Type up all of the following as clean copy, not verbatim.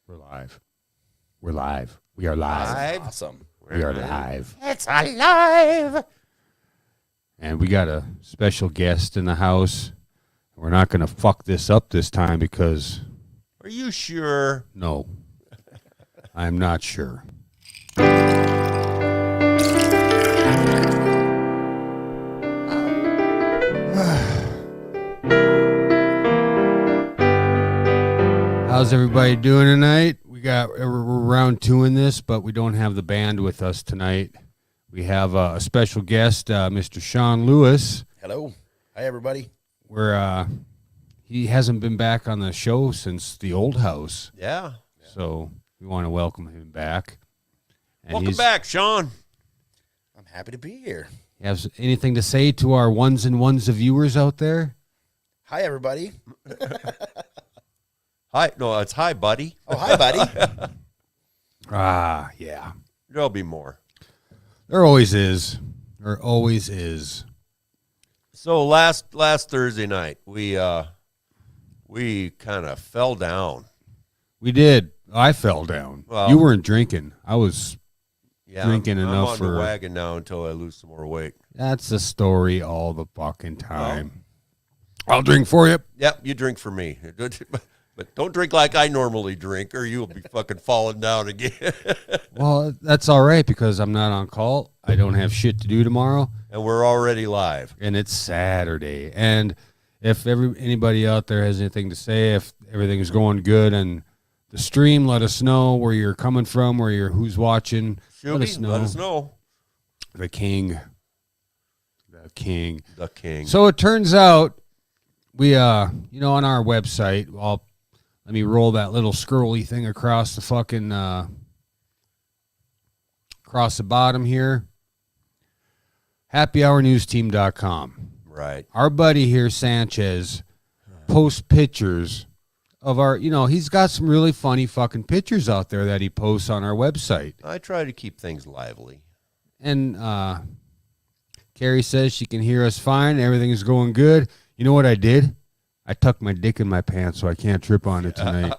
We're live. We're live. We are live. Awesome. We are live. It's alive. And we got a special guest in the house. We're not going to fuck this up this time because... Are you sure? No. I'm not sure. How's everybody doing tonight? We're round two in this, but we don't have the band with us tonight. We have a special guest, Mr. Sean Lewis. Hello. Hi, everybody. He hasn't been back on the show since the old house. Yeah. So we want to welcome him back. And Welcome back, Sean. I'm happy to be here. You have anything to say to our ones and ones of viewers out there? Hi, everybody. Hi. No, it's hi, buddy. Oh, hi, buddy. Yeah. There'll be more. There always is. There always is. So last Thursday night, we kind of fell down. We did. I fell down. Well, you weren't drinking. I was drinking I'm enough on for... the wagon now until I lose some more weight. That's the story all the fucking time. I'll drink for you. Yep, you drink for me. But don't drink like I normally drink, or you'll be fucking falling down again. Well, that's all right because I'm not on call. I don't have shit to do tomorrow. And we're already live. And it's Saturday. And if anybody out there has anything to say, if everything's going good and the stream, let us know where you're coming from, who's watching. Let us know. The king. So it turns out we, on our website, let me roll that little scrolly thing across the fucking, across the bottom here. HappyHourNewsTeam.com. Right. Our buddy here, Sanchez, posts pictures of he's got some really funny fucking pictures out there that he posts on our website. I try to keep things lively. And Carrie says she can hear us fine. Everything is going good. You know what I did? I tucked my dick in my pants so I can't trip on it tonight.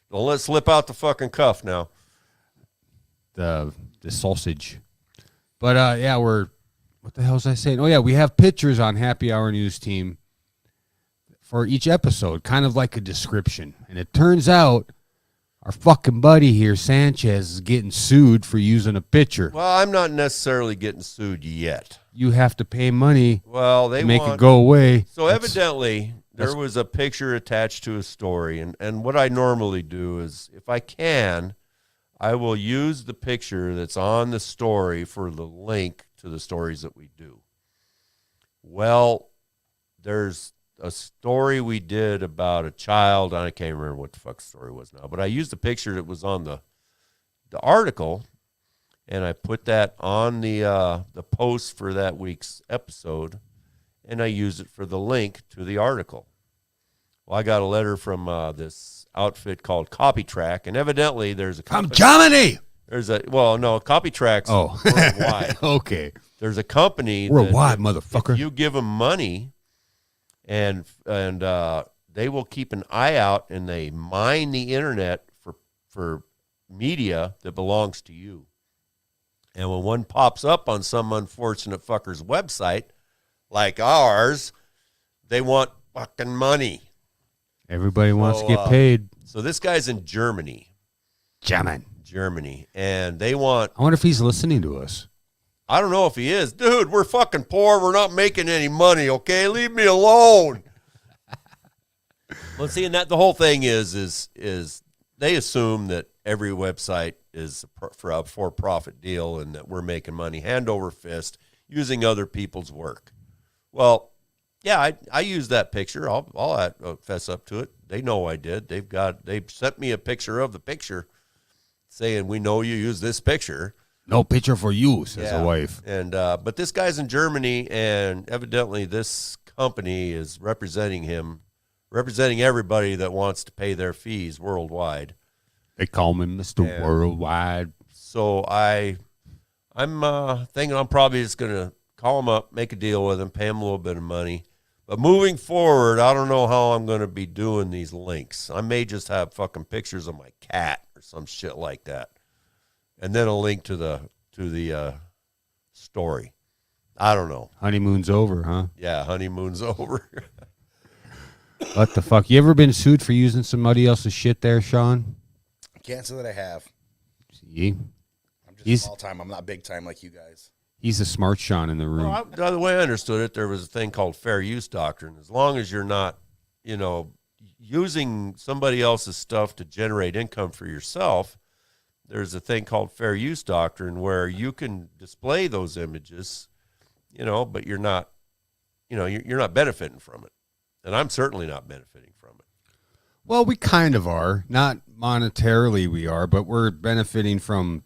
Don't let slip out the fucking cuff now. The sausage. But, what the hell was I saying? Oh, yeah, we have pictures on Happy Hour News Team for each episode, kind of like a description. And it turns out our fucking buddy here, Sanchez, is getting sued for using a picture. Well, I'm not necessarily getting sued yet. You have to pay money to make it go away. So evidently, there was a picture attached to a story. And what I normally do is, if I can, I will use the picture that's on the story for the link to the stories that we do. Well, there's a story we did about a child. I can't remember what the fuck the story was now, but I used the picture that was on the article, and I put that on the post for that week's episode, and I used it for the link to the article. Well, I got a letter from this outfit called CopyTrack, and evidently there's a company. From Germany! CopyTrack's worldwide. Okay. There's a company worldwide, motherfucker. If you give them money, and they will keep an eye out, and they mine the internet for media that belongs to you. And when one pops up on some unfortunate fucker's website, like ours, they want fucking money. Everybody wants to get paid. So this guy's in Germany. Germany. And they want... I wonder if he's listening to us. I don't know if he is. Dude, we're fucking poor. We're not making any money, okay? Leave me alone. Well, see, and that the whole thing is they assume that every website is for a for-profit deal and that we're making money hand over fist using other people's work. Well, yeah, I used that picture. I'll fess up to it. They know I did. They sent me a picture of the picture saying, we know you use this picture. No picture for you, says the wife. And but this guy's in Germany, and evidently this company is representing everybody that wants to pay their fees worldwide. They call me Mr. Worldwide. So I'm thinking I'm probably just going to call him up, make a deal with him, pay him a little bit of money, But moving forward, I don't know how I'm going to be doing these links. I may just have fucking pictures of my cat or some shit like that, and then a link to the story. I don't know. Honeymoon's over, huh? Yeah, honeymoon's over. What the fuck? You ever been sued for using somebody else's shit there, Sean? Can't say that I have. See? I'm just small time. I'm not big time like you guys. He's a smart Sean in the room. Well, the way I understood it, there was a thing called fair use doctrine. As long as you're not, using somebody else's stuff to generate income for yourself, there's a thing called fair use doctrine where you can display those images, but you're not, you're not benefiting from it. And I'm certainly not benefiting from it. Well, we kind of are. Not monetarily we are, but we're benefiting from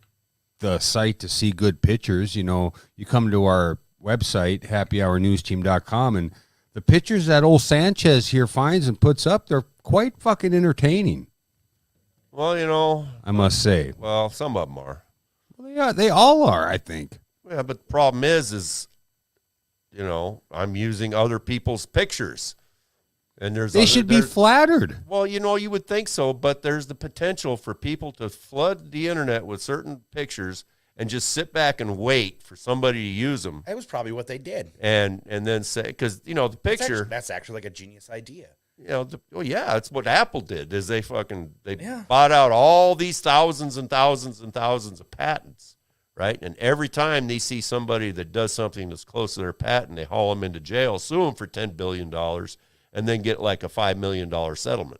the site to see good pictures. You come to our website, happyhournewsteam.com, and the pictures that old Sanchez here finds and puts up, they're quite fucking entertaining. Well, I must say. Well, some of them are. Well, they all are, I think. Yeah, but the problem is I'm using other people's pictures. And they should be flattered. Well, you would think so, but there's the potential for people to flood the internet with certain pictures and just sit back and wait for somebody to use them. That was probably what they did. And then say, because, the picture. That's actually like a genius idea. That's what Apple did, is they bought out all these thousands and thousands and thousands of patents, right? And every time they see somebody that does something that's close to their patent, they haul them into jail, sue them for $10 billion, and then get like a $5 million settlement.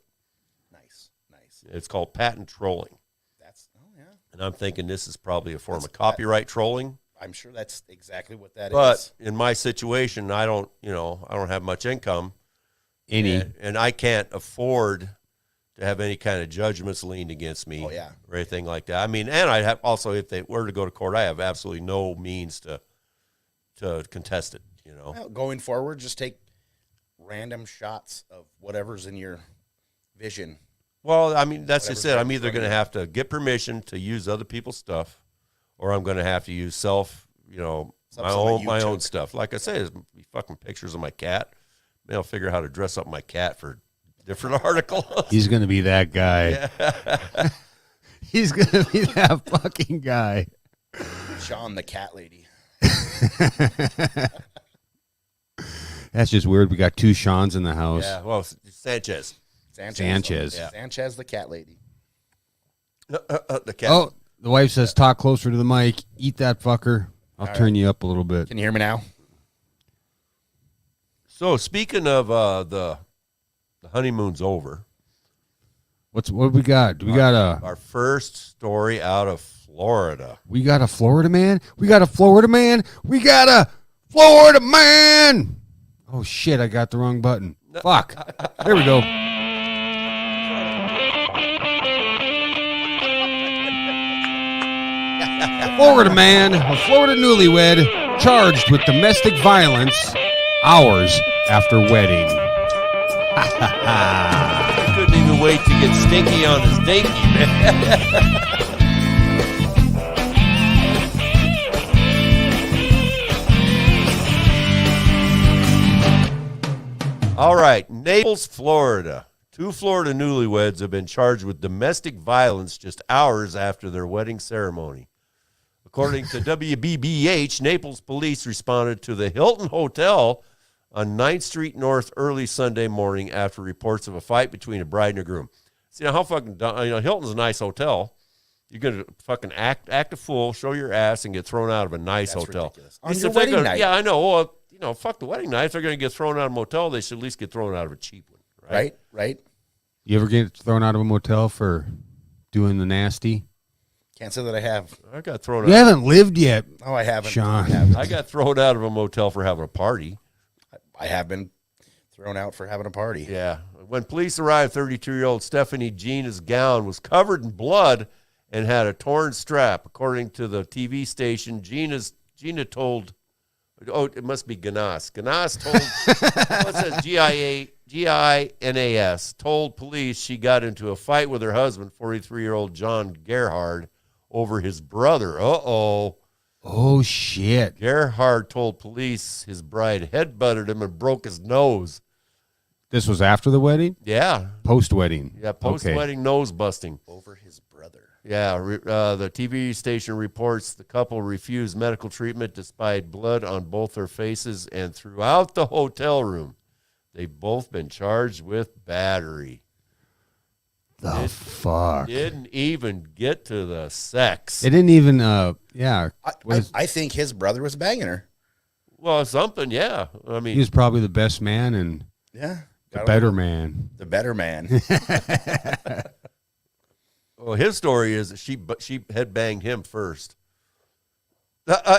Nice. It's called patent trolling. Yeah. And I'm thinking this is probably a form of copyright trolling. I'm sure that's exactly what that is. But in my situation, I don't have much income. And I can't afford to have any kind of judgments leaned against me. Or anything like that. I mean, and I have also, if they were to go to court, I have absolutely no means to contest it, Well, going forward, just take random shots of whatever's in your vision. Well, I mean, that's just it. I'm either going to have to get permission to use other people's stuff, or I'm going to have to use my own stuff. Like I say, there's fucking pictures of my cat. Maybe I'll figure out how to dress up my cat for different articles. He's going to be that guy. Yeah. He's going to be that fucking guy. Sean, the cat lady. That's just weird. We got two Seans in the house. Yeah, well, Sanchez. Yeah. Sanchez, the cat lady. The cat. Oh, the wife says, talk closer to the mic. Eat that fucker. I'll turn you up a little bit. Can you hear me now? So, speaking of the honeymoon's over. What we got? Do we got our first story out of Florida? We got a Florida man? We got a Florida man? We got a Florida man! Oh, shit, I got the wrong button. Fuck. There we go. Florida man, a Florida newlywed, charged with domestic violence hours after wedding. He couldn't even wait to get stinky on his dinky, man. All right, Naples, Florida. Two Florida newlyweds have been charged with domestic violence just hours after their wedding ceremony. According to WBBH, Naples police responded to the Hilton Hotel on 9th Street North early Sunday morning after reports of a fight between a bride and a groom. See, how fucking Hilton's a nice hotel. You're going to fucking act a fool, show your ass, and get thrown out of a nice hotel. Ridiculous. On your wedding night. Yeah, I know. Well, fuck the wedding night. If they're going to get thrown out of a motel, they should at least get thrown out of a cheap one. Right. You ever get thrown out of a motel for doing the nasty? Can't say that I have. I got thrown out. You haven't lived yet. Oh, I haven't. Sean. I got thrown out of a motel for having a party. I have been thrown out for having a party. Yeah. When police arrived, 32-year-old Stephanie Gina's gown was covered in blood and had a torn strap. According to the TV station, Gina told, it must be Ganas. Ganas told, what says Ginas, told police she got into a fight with her husband, 43-year-old John Gerhard, over his brother. Oh, shit. Gerhard told police his bride headbutted him and broke his nose. This was after the wedding? Yeah. Post-wedding. Yeah, post-wedding nose busting. Over his brother. Yeah, the TV station reports the couple refused medical treatment despite blood on both their faces and throughout the hotel room. They've both been charged with battery. The fuck? Didn't even get to the sex. It didn't even, I think his brother was banging her. Well, something, yeah. I mean, he was probably the best man and Yeah. the better man. The better man. well, his story is that she had banged him first.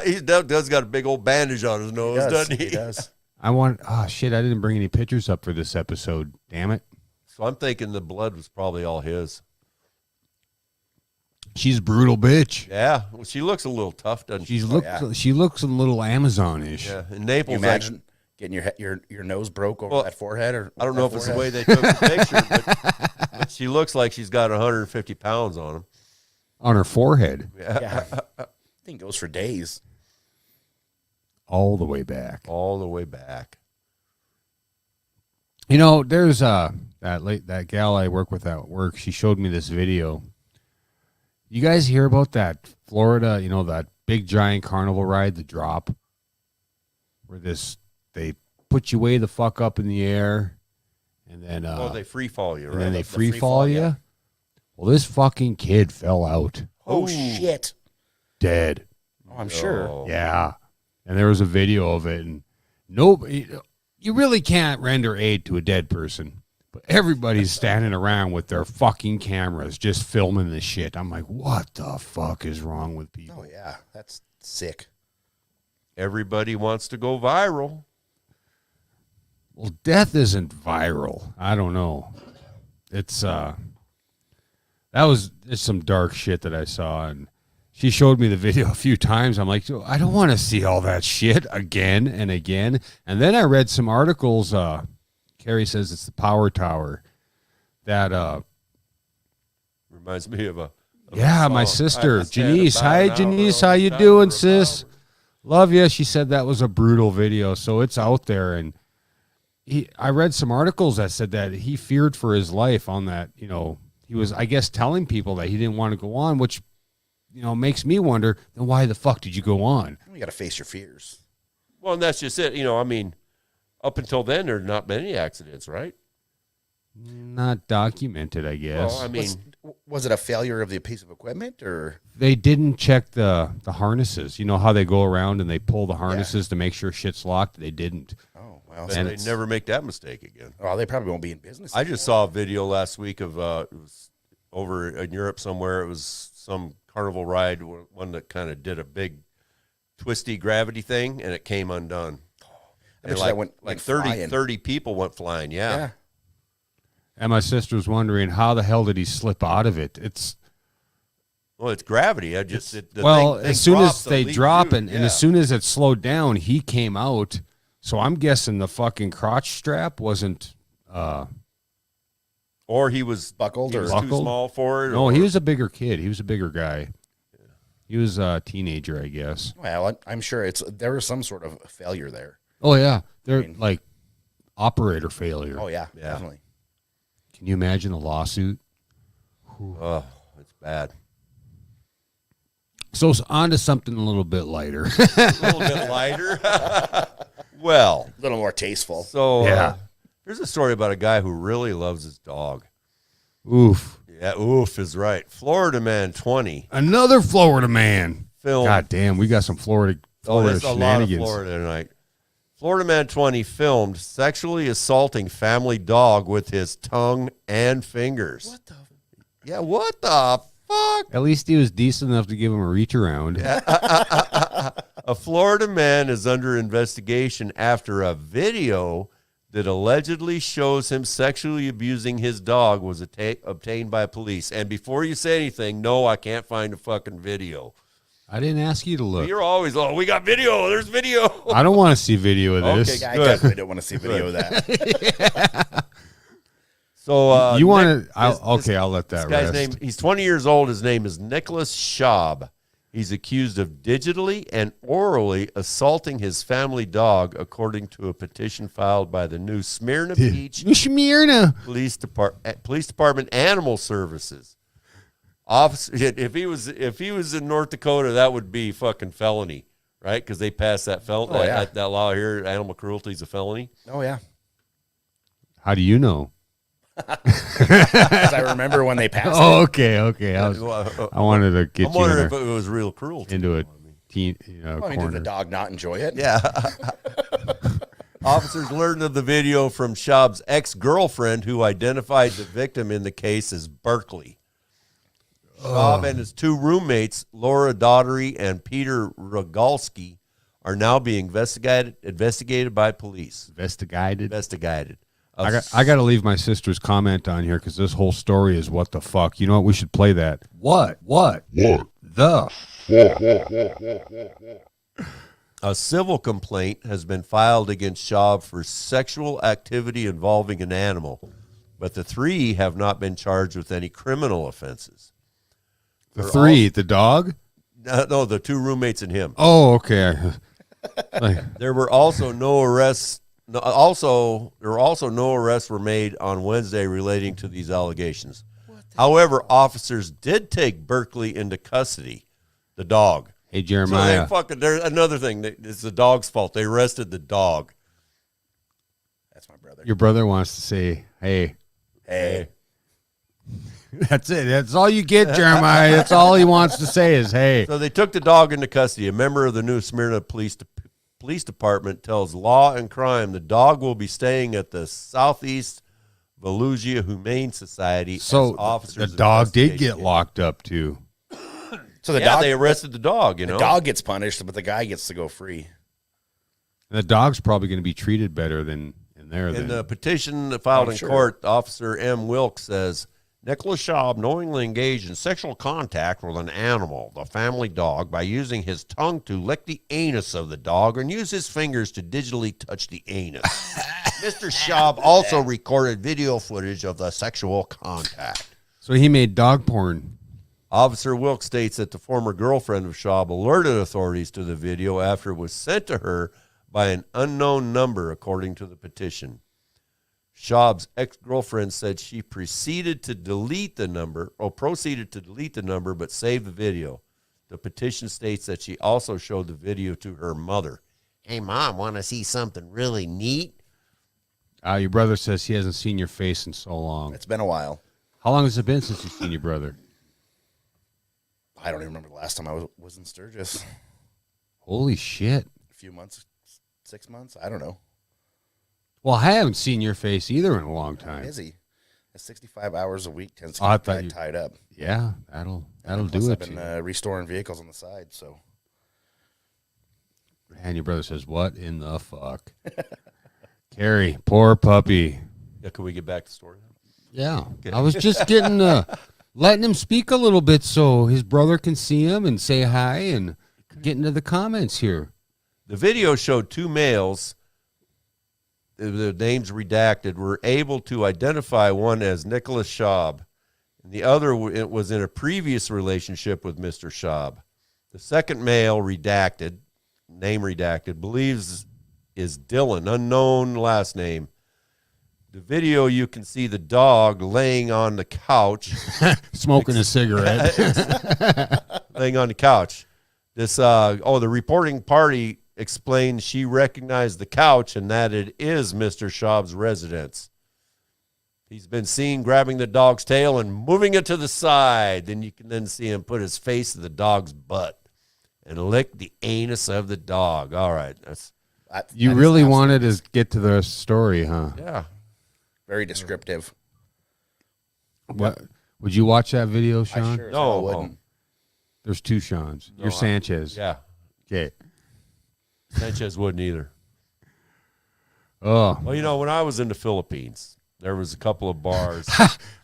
He does got a big old bandage on his nose, doesn't he? He does. Oh, shit, I didn't bring any pictures up for this episode. Damn it. So I'm thinking the blood was probably all his. She's a brutal bitch. Yeah. Well, she looks a little tough, doesn't she? She looks a little Amazon-ish. Yeah. In Can you Naples, imagine getting your nose broke over that forehead? Or I don't know if it's the way they took the picture, but she looks like she's got 150 pounds on him. On her forehead. Yeah. I think it goes for days. All the way back. All the way back. You know, there's that gal I work with at work. She showed me this video. You guys hear about that Florida, that big giant carnival ride, the drop? Where they put you way the fuck up in the air and then they free fall you, right? And then they free fall you. Yeah. Well, this fucking kid fell out. Oh shit. Dead. Oh, I'm sure. Yeah. And there was a video of it, and you really can't render aid to a dead person. But everybody's standing around with their fucking cameras just filming this shit. I'm like, what the fuck is wrong with people? Oh, yeah. That's sick. Everybody wants to go viral. Well, death isn't viral. I don't know. It's it's some dark shit that I saw, and she showed me the video a few times. I'm like, I don't want to see all that shit again and again. And then I read some articles. Carrie says it's the power tower. That reminds me of my sister Janice. Hi, Janice. How you doing, sis? Love you. She said that was a brutal video, so it's out there. And I read some articles that said that he feared for his life on that. He was, I guess, telling people that he didn't want to go on, which makes me wonder, then why the fuck did you go on? You got to face your fears. Well, and that's just it. I mean, up until then, there had not been any accidents, right? Not documented, I guess. Well, I mean, was it a failure of the piece of equipment, or they didn't check the harnesses? You know how they go around and they pull the harnesses to make sure shit's locked? They didn't. Oh, well. And they never make that mistake again. Oh, they probably won't be in business. I just saw a video last week of it was over in Europe somewhere. It was some carnival ride, one that kind of did a big twisty gravity thing, and it came undone. And like 30 people went flying. Yeah. And my sister was wondering, how the hell did he slip out of it? It's gravity. As soon as they drop and as soon as it slowed down, he came out. So I'm guessing the fucking crotch strap wasn't. Or he was buckled, too small for it. No, he was a bigger kid. He was a bigger guy. Yeah. He was a teenager, I guess. Well, I'm sure there was some sort of failure there. Oh yeah, like operator failure. Oh yeah, definitely. Can you imagine a lawsuit? Oh, it's bad. So on to something a little bit lighter. A little bit lighter? Well. A little more tasteful. So here's a story about a guy who really loves his dog. Oof. Yeah, oof is right. Florida man 20. Another Florida man. Filmed. God damn, we got some Florida there's a lot of shenanigans. Florida tonight. Florida man 20 filmed sexually assaulting family dog with his tongue and fingers. What the? Yeah, what the fuck? At least he was decent enough to give him a reach around. A Florida man is under investigation after a video that allegedly shows him sexually abusing his dog was obtained by police. And before you say anything, no, I can't find a fucking video. I didn't ask you to look. You're always, we got video. There's video. I don't want to see video of this. Okay, I definitely don't want to see video of that. So you want to? I'll let that this guy's rest. name. He's 20 years old. His name is Nicholas Schaub. He's accused of digitally and orally assaulting his family dog, according to a petition filed by the New Smyrna Beach Police Department Animal Services. Officer, if he was in North Dakota, that would be fucking felony, right? Because they passed that that law here. Animal cruelty is a felony. Oh yeah. How do you know? Because I remember when they passed it. Okay. I wanted to get I'm you wondering if it was real cruelty. into a teen, Did corner. the dog not enjoy it? Yeah. Officers learned of the video from Schaub's ex-girlfriend, who identified the victim in the case as Berkeley. Schaub and his two roommates, Laura Daughtery and Peter Rogalski, are now being investigated by police. Investigated. I got to leave my sister's comment on here because this whole story is what the fuck. You know what? We should play that. What? The. A civil complaint has been filed against Schaub for sexual activity involving an animal, but the three have not been charged with any criminal offenses. The dog? No, the two roommates and him. Oh, okay. There were also no arrests. There were also no arrests were made on Wednesday relating to these allegations. However, officers did take Berkeley into custody, the dog. Hey, Jeremiah. So there's another thing. It's the dog's fault. They arrested the dog. That's my brother. Your brother wants to say, hey. That's it. That's all you get, Jeremiah. That's all he wants to say is, hey. So they took the dog into custody. A member of the New Smyrna Police Department tells Law and Crime the dog will be staying at the Southeast Volusia Humane Society. So officers the dog did get locked up too. So they arrested the dog. The dog gets punished, but the guy gets to go free. And the dog's probably going to be treated better than in there. In the petition filed in court, Officer M. Wilkes says Nicholas Schaub knowingly engaged in sexual contact with an animal, the family dog, by using his tongue to lick the anus of the dog and use his fingers to digitally touch the anus. Mr. Schaub also recorded video footage of the sexual contact. So he made dog porn. Officer Wilkes states that the former girlfriend of Schaub alerted authorities to the video after it was sent to her by an unknown number, according to the petition. Schaub's ex-girlfriend said she proceeded to delete the number, but saved the video. The petition states that she also showed the video to her mother. Hey, Mom, want to see something really neat? Your brother says he hasn't seen your face in so long. It's been a while. How long has it been since you've seen your brother? I don't even remember the last time I was in Sturgis. Holy shit. A few months, 6 months, I don't know. Well, I haven't seen your face either in a long time. Busy. 65 hours a week tends to I get tied up. Yeah, that'll do it. I've been restoring vehicles on the side, so. And your brother says, what in the fuck? Carrie, poor puppy. Yeah, can we get back to the story? Yeah. Okay. I was just letting him speak a little bit so his brother can see him and say hi and get into the comments here. The video showed two males, the names redacted, were able to identify one as Nicholas Schaub, and the other was in a previous relationship with Mr. Schaub. The second male, name redacted, believes is Dylan, unknown last name. The video, you can see the dog laying on the couch. Smoking a cigarette. Laying on the couch. The reporting party explained she recognized the couch and that it is Mr. Schaub's residence. He's been seen grabbing the dog's tail and moving it to the side. Then you can see him put his face to the dog's butt and lick the anus of the dog. All right. You really wanted to get to the story, huh? Yeah. Very descriptive. What would you watch that video, Sean? No, I wouldn't. There's two Seans. You're Sanchez. Yeah. Okay. Sanchez wouldn't either. Oh. Well, when I was in the Philippines, there was a couple of bars.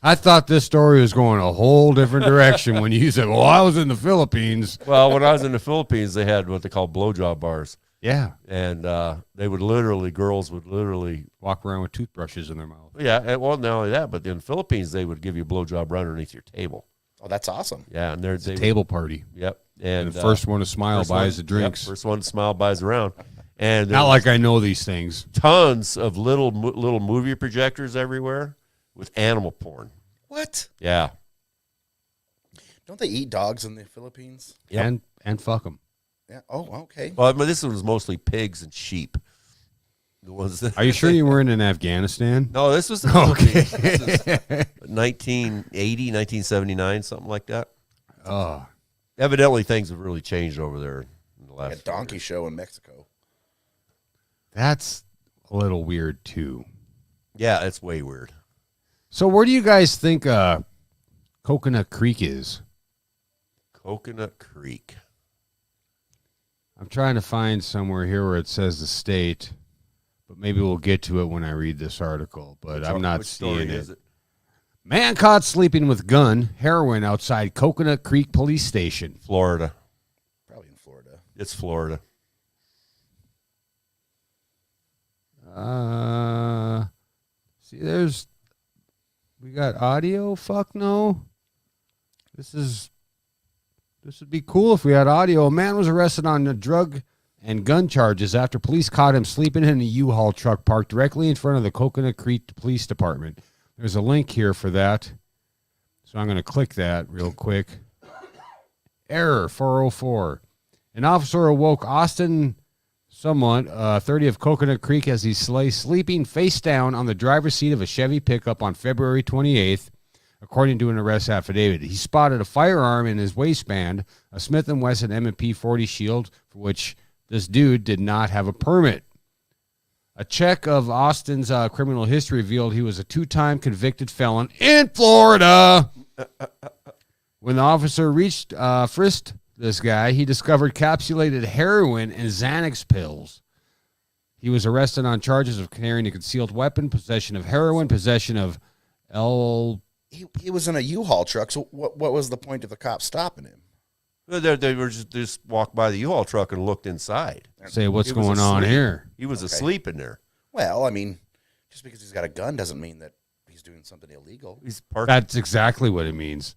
I thought this story was going a whole different direction when you said, well, I was in the Philippines. Well, when I was in the Philippines, they had what they call blowjob bars. Yeah. And girls would literally walk around with toothbrushes in their mouth. Yeah. And, well, not only that, but in the Philippines, they would give you a blowjob right underneath your table. Oh, that's awesome. Yeah, and there's a Table party. Yep. And the first one to smile buys the drinks. Yep, first one to smile buys around. And not like I know these things. Tons of little movie projectors everywhere with animal porn. What? Yeah. Don't they eat dogs in the Philippines? Yep. And fuck them. Yeah. Oh, okay. Well, this one was mostly pigs and sheep. The ones that Are you sure you weren't in Afghanistan? No, this was the okay. This is 1980, 1979, something like that. Evidently, things have really changed over there in the last. Like a donkey show in Mexico. That's a little weird too. Yeah, it's way weird. So, where do you guys think Coconut Creek is? Coconut Creek. I'm trying to find somewhere here where it says the state, but maybe we'll get to it when I read this article. But I'm not seeing it. Man caught sleeping with gun, heroin outside Coconut Creek Police Station. Florida. Probably in Florida. It's Florida. See, we got audio. Fuck no. This would be cool if we had audio. A man was arrested on drug and gun charges after police caught him sleeping in a U-Haul truck parked directly in front of the Coconut Creek Police Department. There's a link here for that. So I'm going to click that real quick. Error 404. An officer awoke Austin 30 of Coconut Creek as he lay sleeping face down on the driver's seat of a Chevy pickup on February 28th, according to an arrest affidavit. He spotted a firearm in his waistband, a Smith & Wesson M&P 40 Shield, for which this dude did not have a permit. A check of Austin's criminal history revealed he was a 2-time convicted felon in Florida. When the officer frisked this guy, he discovered capsulated heroin and Xanax pills. He was arrested on charges of carrying a concealed weapon, possession of heroin, possession of He was in a U-Haul truck, so what was the point of the cops stopping him? They were just walked by the U-Haul truck and looked inside. Say, what's going on here? He was asleep in there. Well, I mean, just because he's got a gun doesn't mean that he's doing something illegal. He's parked. That's exactly what it means.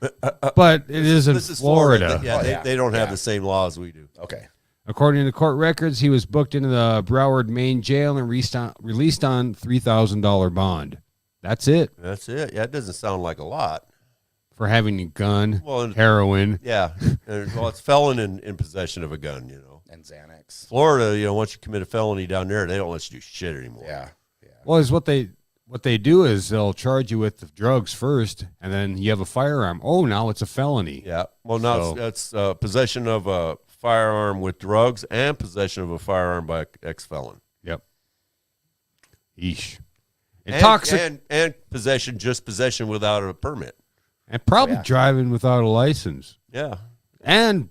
But it is in Florida. Yeah, they don't have the same laws we do. Okay. According to court records, he was booked into the Broward, Maine jail and released on $3,000 bond. That's it. That's it. Yeah, it doesn't sound like a lot. For having a gun, heroin. Yeah. Well, it's felon in possession of a gun, you know. And Xanax. Florida, once you commit a felony down there, they don't let you do shit anymore. Yeah. Well, what they do is they'll charge you with the drugs first, and then you have a firearm. Oh, now it's a felony. Yeah. Well, now it's possession of a firearm with drugs and possession of a firearm by an ex-felon. Yep. Yeesh. And possession without a permit. And probably driving without a license. Yeah. And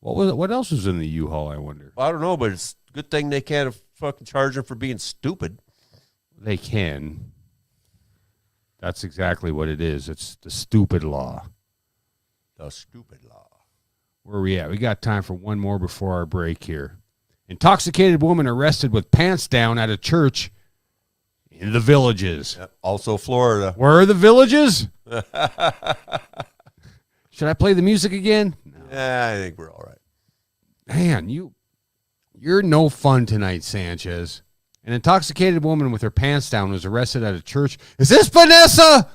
what else was in the U-Haul, I wonder? Well, I don't know, but it's a good thing they can't fucking charge him for being stupid. They can. That's exactly what it is. It's the stupid law. The stupid law. Where are we at? We got time for one more before our break here. Intoxicated woman arrested with pants down at a church in the Villages. Yep. Also Florida. Where are the Villages? Should I play the music again? No. Yeah, I think we're all right. Man, you're no fun tonight, Sanchez. An intoxicated woman with her pants down was arrested at a church. Is this Vanessa?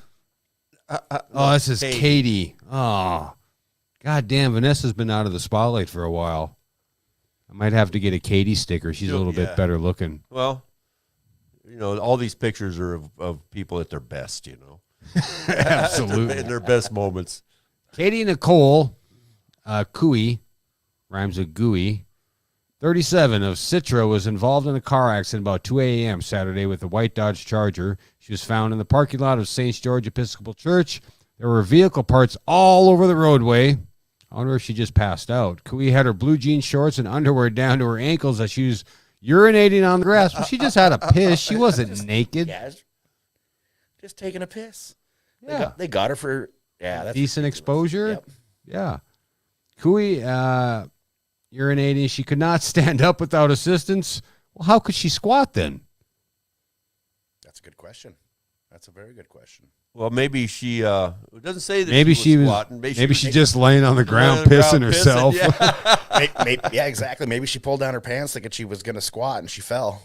Oh, this is Katie. Oh, God damn, Vanessa's been out of the spotlight for a while. I might have to get a Katie sticker. She's a little bit better looking. Well, all these pictures are of people at their best, Absolutely. In their best moments. Katie Nicole Cooey, rhymes with gooey, 37 of Citra, was involved in a car accident about 2 a.m. Saturday with a white Dodge Charger. She was found in the parking lot of St. George Episcopal Church. There were vehicle parts all over the roadway. I wonder if she just passed out. Cooey had her blue jean shorts and underwear down to her ankles as she was urinating on the grass. Well, she just had a piss. She wasn't naked. Yeah, just taking a piss. Yeah. They got her for that's decent ridiculous. exposure. Yep. Yeah. Cooey urinating. She could not stand up without assistance. Well, how could she squat then? That's a good question. That's a very good question. Well, maybe she it doesn't say that Maybe she was squatting. Maybe she's just laying on the ground pissing herself. Yeah, exactly. Maybe she pulled down her pants thinking she was going to squat and she fell.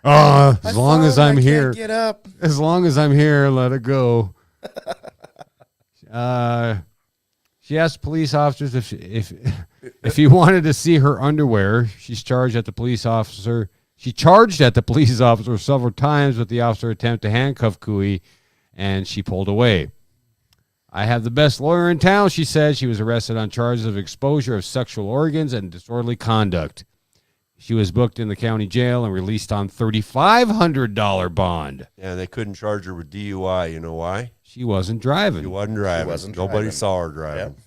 As long as I'm here. Get up. As long as I'm here, let it go. She asked police officers if he wanted to see her underwear. She charged at the police officer several times, but the officer attempted to handcuff Cooey, and she pulled away. I have the best lawyer in town, she said. She was arrested on charges of exposure of sexual organs and disorderly conduct. She was booked in the county jail and released on $3,500 bond. Yeah, they couldn't charge her with DUI. You know why? She wasn't driving. Nobody saw her driving. Yep.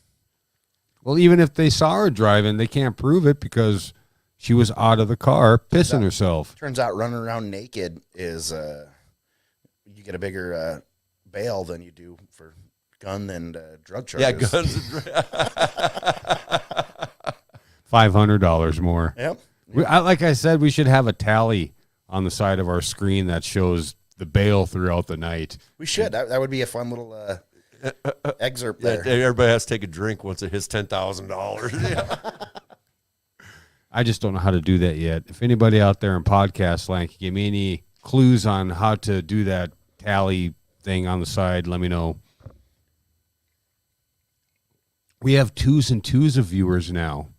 Well, even if they saw her driving, they can't prove it because she was out of the car pissing herself. Turns out running around naked is you get a bigger bail than you do for gun and drug charges. Yeah, guns and $500 more. Yep. Like I said, we should have a tally on the side of our screen that shows the bail throughout the night. We should. That would be a fun little excerpt there. Everybody has to take a drink once it hits $10,000. Yeah. I just don't know how to do that yet. If anybody out there in podcast land can give me any clues on how to do that tally thing on the side, let me know. We have 2s and 2s of viewers now.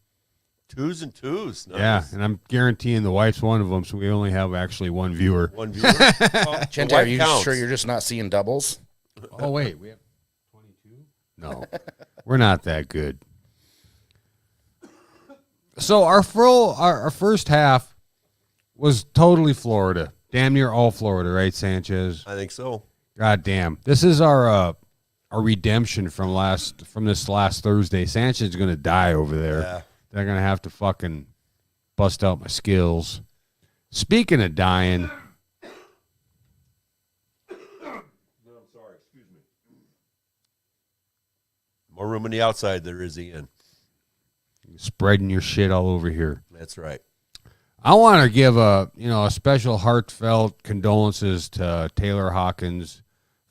2s and 2s. Nice. Yeah, and I'm guaranteeing the wife's one of them, so we only have actually one viewer. One viewer. Chente, are you sure you're just not seeing doubles? Oh, wait. We have 22? No, we're not that good. So our first half was totally Florida. Damn near all Florida, right, Sanchez? I think so. God damn. This is our redemption from this last Thursday. Sanchez is going to die over there. Yeah. They're going to have to fucking bust out my skills. Speaking of dying. No, I'm sorry. Excuse me. More room on the outside there is in. Spreading your shit all over here. That's right. I want to give a special heartfelt condolences to Taylor Hawkins'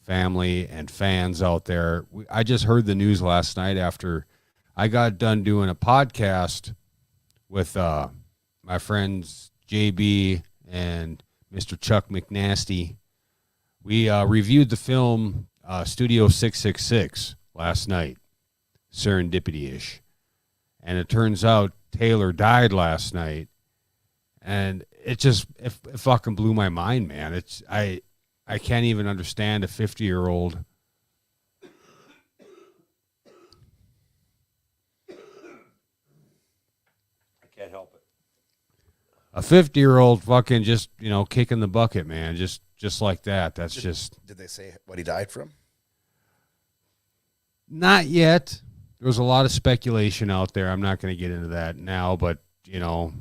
family and fans out there. I just heard the news last night after I got done doing a podcast with my friends JB and Mr. Chuck McNasty. We reviewed the film Studio 666 last night, serendipity-ish. And it turns out Taylor died last night. And it fucking blew my mind, man. I can't even understand a 50-year-old. I can't help it. A 50-year-old fucking just, kicking the bucket, man. Just like that. That's just. Did they say what he died from? Not yet. There was a lot of speculation out there. I'm not going to get into that now, but, all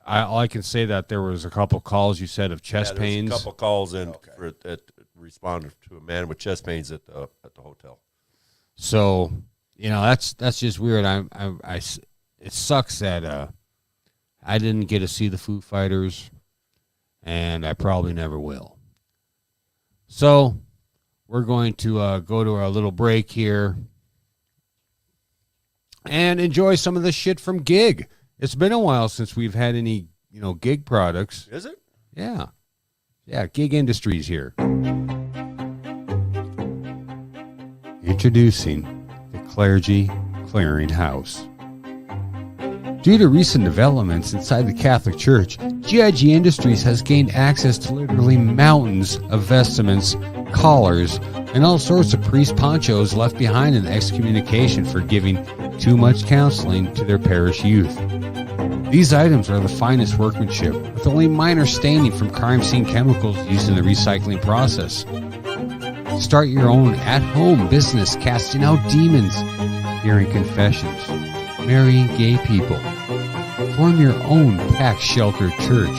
I can say that there was a couple calls you said of chest pains. A couple calls in that responded to a man with chest pains at the hotel. So, that's just weird. It sucks that I didn't get to see the Foo Fighters, and I probably never will. So, we're going to go to our little break here and enjoy some of the shit from Gig. It's been a while since we've had any, Gig products. Is it? Yeah. Yeah, Gig Industries here. Introducing the Clergy Clearing House. Due to recent developments inside the Catholic Church, GIG Industries has gained access to literally mountains of vestments, collars, and all sorts of priest ponchos left behind in excommunication for giving too much counseling to their parish youth. These items are the finest workmanship, with only minor staining from crime scene chemicals used in the recycling process. Start your own at-home business casting out demons, hearing confessions, marrying gay people. Form your own tax sheltered church.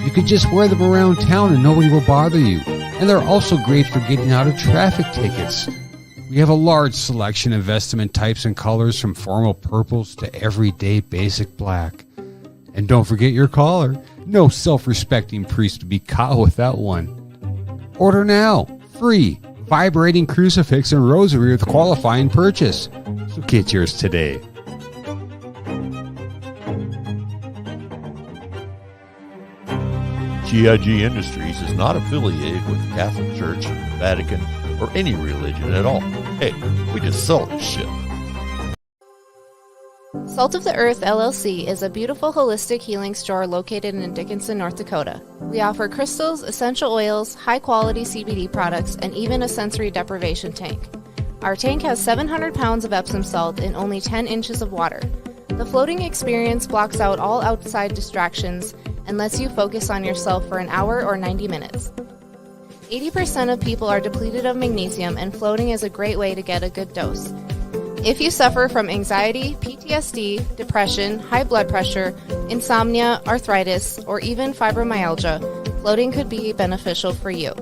You could just wear them around town and nobody will bother you. And they're also great for getting out of traffic tickets. We have a large selection of vestment types and colors from formal purples to everyday basic black. And don't forget your collar. No self-respecting priest would be caught without one. Order now. Free. Vibrating crucifix and rosary with qualifying purchase. So get yours today. GIG Industries is not affiliated with the Catholic Church, Vatican, or any religion at all. Hey, we just sell this shit. Salt of the Earth LLC is a beautiful holistic healing store located in Dickinson, North Dakota. We offer crystals, essential oils, high-quality CBD products, and even a sensory deprivation tank. Our tank has 700 pounds of Epsom salt in only 10 inches of water. The floating experience blocks out all outside distractions and lets you focus on yourself for an hour or 90 minutes. 80% of people are depleted of magnesium, and floating is a great way to get a good dose. If you suffer from anxiety, PTSD, depression, high blood pressure, insomnia, arthritis, or even fibromyalgia, floating could be beneficial for you.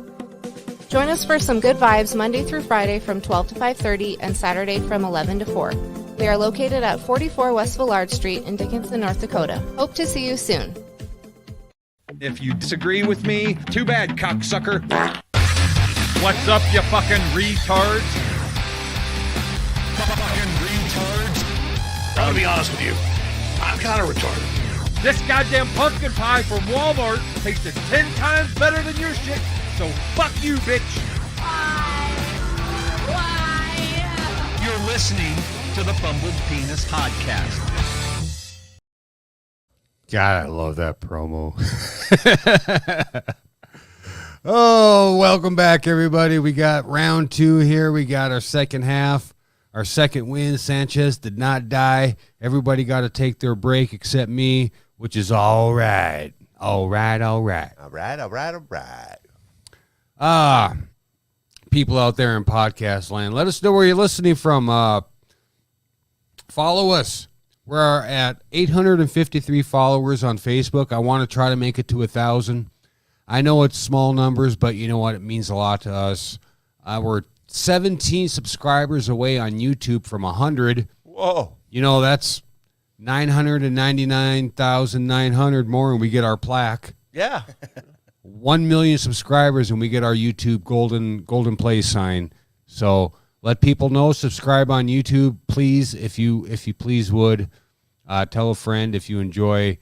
Join us for some good vibes Monday through Friday from 12 to 5:30 and Saturday from 11 to 4. We are located at 44 West Villard Street in Dickinson, North Dakota. Hope to see you soon. If you disagree with me, too bad, cocksucker. What's up, you fucking retards? Fucking retards. I'm gonna be honest with you. I'm kind of retarded. This goddamn pumpkin pie from Walmart tasted 10 times better than your shit, so fuck you, bitch. Why? You're listening to the Fumbled Penis Podcast. God, I love that promo. Oh, welcome back, everybody. We got round 2 here. We got our second half, our second win. Sanchez did not die. Everybody got to take their break except me, which is all right. All right, all right. All right, all right, all right. People out there in podcast land, let us know where you're listening from. Follow us. We're at 853 followers on Facebook. I want to try to make it to 1,000. I know it's small numbers, but you know what? It means a lot to us. We're 17 subscribers away on YouTube from 100. Whoa. You know, that's 999,900 more, and we get our plaque. Yeah. 1 million subscribers, and we get our YouTube golden play sign. So let people know. Subscribe on YouTube, please, if you please would. Tell a friend if you enjoy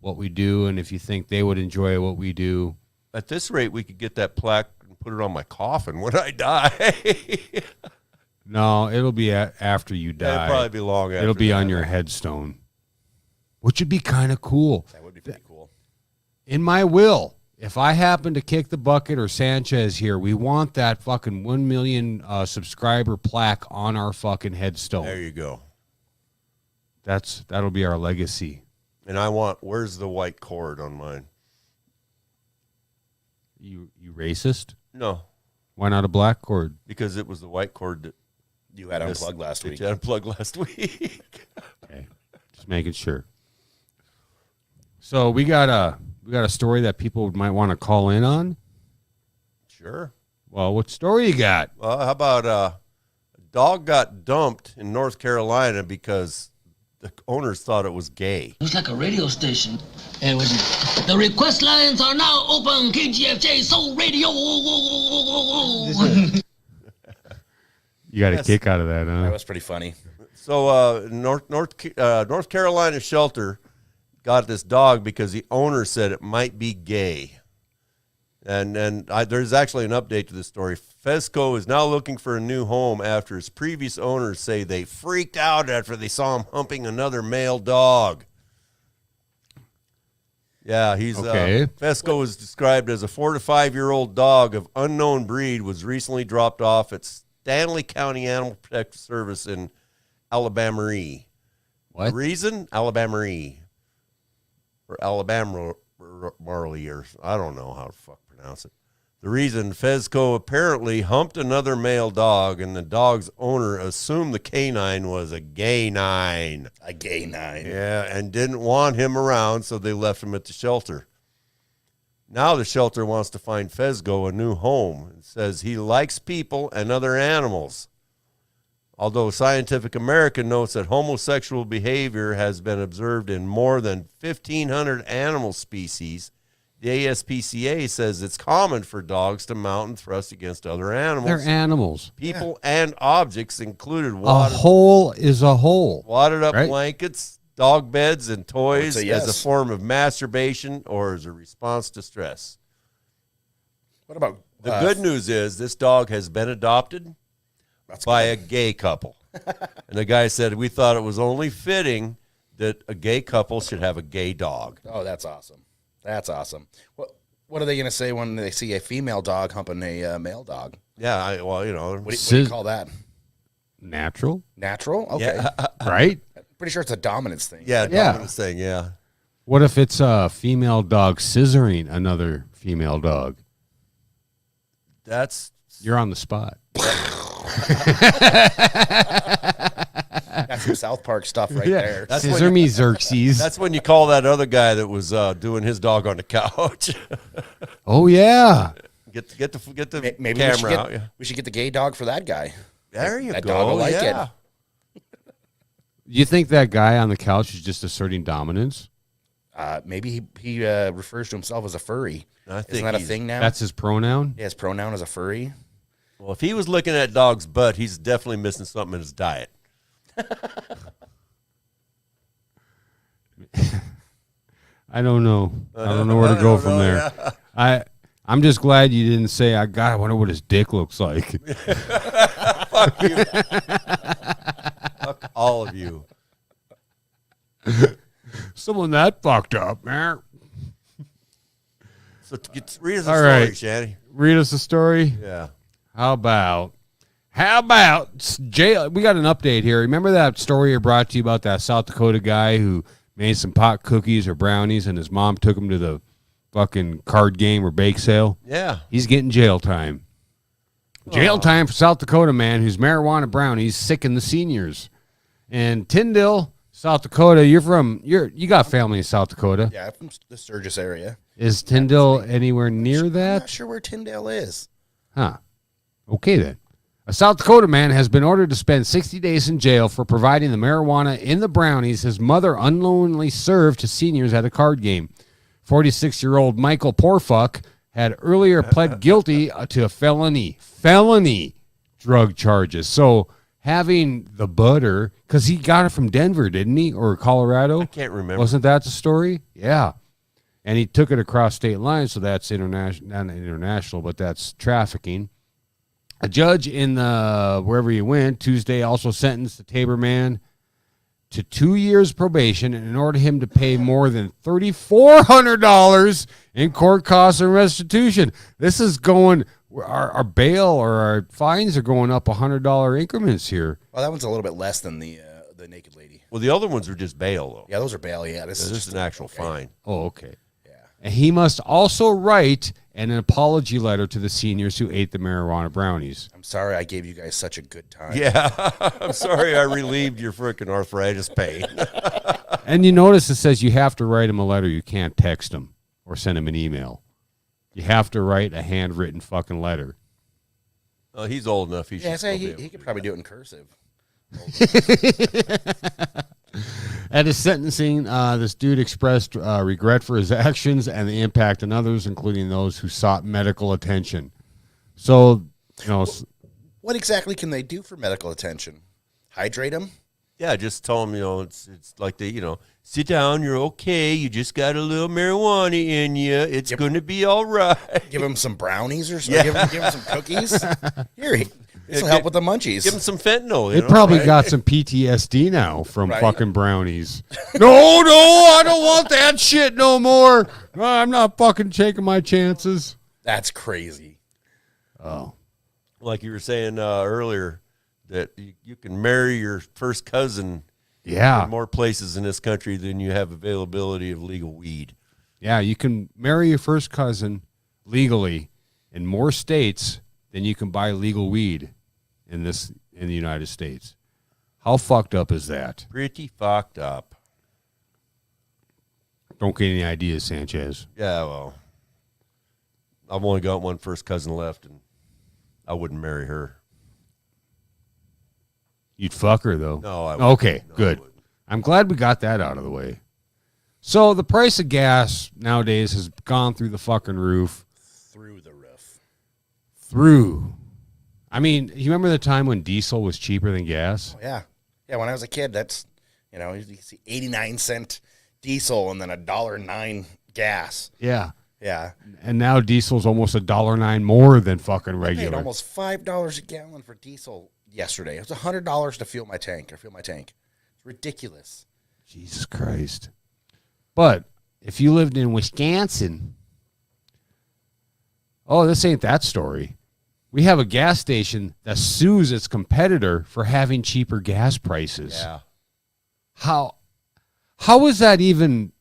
what we do, and if you think they would enjoy what we do. At this rate, we could get that plaque and put it on my coffin when I die. No, it'll be after you die. It'll probably be long after. It'll be that. on your headstone, which would be kind of cool. That would be pretty cool. In my will, if I happen to kick the bucket or Sanchez here, we want that fucking 1 million subscriber plaque on our fucking headstone. There you go. That'll be our legacy. And where's the white cord on mine? You racist? No, Why not a black cord? because it was the white cord that You had unplugged last week. you unplugged last week. Okay, just making sure. So we got a story that people might want to call in on. Sure. Well, what story you got? Well, how about a dog got dumped in North Carolina because the owners thought it was gay. It was like a radio station. And it was, the request lines are now open. KGFJ Soul Radio. You got a kick out of that, huh? That was pretty funny. So North Carolina shelter got this dog because the owner said it might be gay. And there's actually an update to this story. Fesco is now looking for a new home after his previous owners say they freaked out after they saw him humping another male dog. Yeah, he's okay. Fesco was described as a 4 to 5 year old dog of unknown breed. Was recently dropped off at Stanley County Animal Protective Service in Alabama. What? The reason? Alabama. Or Alabama Marley, or I don't know how to fuck pronounce it. The reason, Fesco apparently humped another male dog, and the dog's owner assumed the canine was a gay nine. A gay nine. Yeah, and didn't want him around, so they left him at the shelter. Now the shelter wants to find Fesco a new home. It says he likes people and other animals. Although Scientific American notes that homosexual behavior has been observed in more than 1,500 animal species, The ASPCA says it's common for dogs to mount and thrust against other animals. They're animals. People and objects, included A hole is a hole. wadded up right? blankets, dog beds, and toys say as a yes. form of masturbation or as a response to stress. What about The good news is this dog has been adopted by a gay couple. And the guy said, we thought it was only fitting that a gay couple should have a gay dog. Oh, that's awesome. That's awesome. What are they going to say when they see a female dog humping a male dog? Yeah, well, you know. What do you call that? Natural, Natural? Okay. Yeah. right? Pretty sure it's a dominance thing. Yeah, Yeah. dominance thing, yeah. What if it's a female dog scissoring another female dog? That's You're on the spot. That's some South Park stuff right Yeah. there. That's Scissor me, Xerxes. that's when you call that other guy that was doing his dog on the couch. Oh, yeah. get the Maybe camera out. Yeah. we should get the gay dog for that guy. There you That go. dog will like yeah. it. You think that guy on the couch is just asserting dominance? Maybe he refers to himself as a furry. I think Isn't that a he's- thing now? That's his pronoun? Yeah, his pronoun is a furry. Well, if he was looking at dog's butt, he's definitely missing something in his diet. I don't know. I don't know where to go from there. I'm just glad you didn't say, I wonder what his dick looks like. Fuck you. Fuck all of you. Someone that fucked up, man. So read us a All story, right. Shanny. Read us a story. Yeah. How about jail? We got an update here. Remember that story I brought to you about that South Dakota guy who made some pot cookies or brownies and his mom took him to the fucking card game or bake sale? Yeah. He's getting jail time. Jail time for South Dakota man who's marijuana brownies sicking the seniors. And Tyndall, South Dakota, you got family in South Dakota. Yeah, from the Sturgis area. Is Tyndall anywhere near I'm that? not sure where Tyndale is. Huh. Okay, then. A South Dakota man has been ordered to spend 60 days in jail for providing the marijuana in the brownies his mother unknowingly served to seniors at a card game. 46-year-old Michael Porfuck had earlier pled guilty to a felony drug charges. So having the butter, because he got it from Denver, didn't he? Or Colorado? I can't remember. Wasn't that the story? Yeah. And he took it across state lines, so that's international, not international, but that's trafficking. A judge in wherever he went Tuesday also sentenced the Tabor man to 2 years probation and ordered him to pay more than $3,400 in court costs and restitution. This is going our bail or our fines are going up $100 increments here. Well, that one's a little bit less than the naked lady. Well, the other ones are just bail, though. Yeah, those are bail. Yeah, this This is is just an actual fine. Oh, okay. Yeah. And he must also write an apology letter to the seniors who ate the marijuana brownies. I'm sorry I gave you guys such a good time. Yeah. I'm sorry I relieved your freaking arthritis pain. And you notice it says you have to write him a letter. You can't text him or send him an email. You have to write a handwritten fucking letter. Oh, he's old enough. He Yeah, should say still be able he to could do probably do it in cursive. At his sentencing, this dude expressed regret for his actions and the impact on others, including those who sought medical attention. So, What exactly can they do for medical attention? Hydrate them? Yeah, just tell them, it's like sit down, you're okay, you just got a little marijuana in you, it's going to be all right. Give them some brownies or something? Yeah. Give them some cookies? Here, this will help with the munchies. Give them some fentanyl. they probably got some PTSD now from Right. fucking brownies. No, I don't want that shit no more. I'm not fucking taking my chances. That's crazy. Oh. Like you were saying earlier, that you can marry your first cousin Yeah. in more places in this country than you have availability of legal weed. Yeah, you can marry your first cousin legally in more states than you can buy legal weed in the United States. How fucked up is that? Pretty fucked up. Don't get any ideas, Sanchez. Yeah, well, I've only got one first cousin left, and I wouldn't marry her. You'd fuck her, though. No, I wouldn't. Okay, No, I good. wouldn't. I'm glad we got that out of the way. So the price of gas nowadays has gone through the fucking roof. Through the roof. Through. I mean, you remember the time when diesel was cheaper than gas? Oh, yeah. Yeah, when I was a kid, that's, you see 89-cent diesel and then $1.09 gas. Yeah. Yeah. And now diesel's almost $1.09 more than fucking I regular. paid almost $5 a gallon for diesel yesterday. It was $100 to fuel my tank. It's ridiculous. Jesus Christ. But if you lived in Wisconsin, this ain't that story. We have a gas station that sues its competitor for having cheaper gas prices. Yeah. How is that even?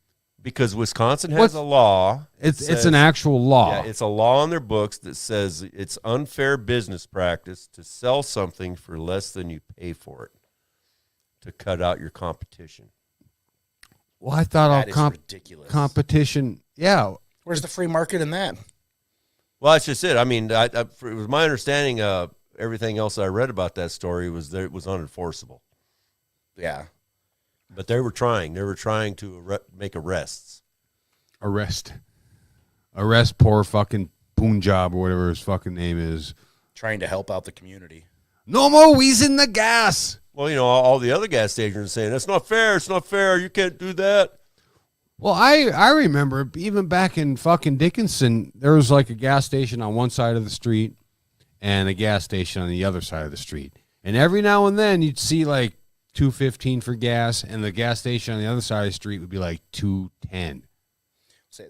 Because Wisconsin has a law. It's an actual law. Yeah, it's a law on their books that says it's unfair business practice to sell something for less than you pay for it to cut out your competition. Well, I thought That all is ridiculous. competition. Yeah. Where's the free market in that? Well, that's just it. I mean, it was my understanding. Everything else I read about that story was that it was unenforceable. Yeah. But they were trying. They were trying to make arrests. Arrest poor fucking Punjab or whatever his fucking name is. Trying to help out the community. No more wheezing the gas. Well, all the other gas stations are saying, that's not fair. It's not fair. You can't do that. Well, I remember even back in fucking Dickinson, there was like a gas station on one side of the street and a gas station on the other side of the street. And every now and then you'd see like $2.15 for gas, and the gas station on the other side of the street would be like $2.10. Say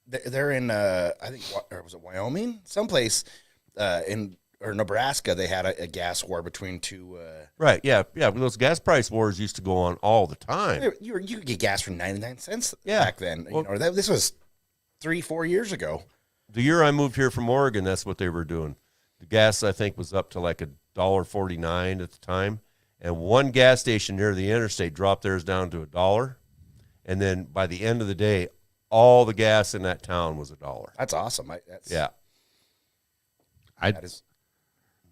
they're in I think, or was it Wyoming? Someplace or Nebraska, they had a gas war between two. Right, yeah. Those gas price wars used to go on all the time. You could get gas for 99 cents Yeah. back then. Well, This was 3-4 years ago. The year I moved here from Oregon, that's what they were doing. The gas, I think, was up to like $1.49 at the time. And one gas station near the interstate dropped theirs down to $1. And then by the end of the day, all the gas in that town was $1. That's awesome.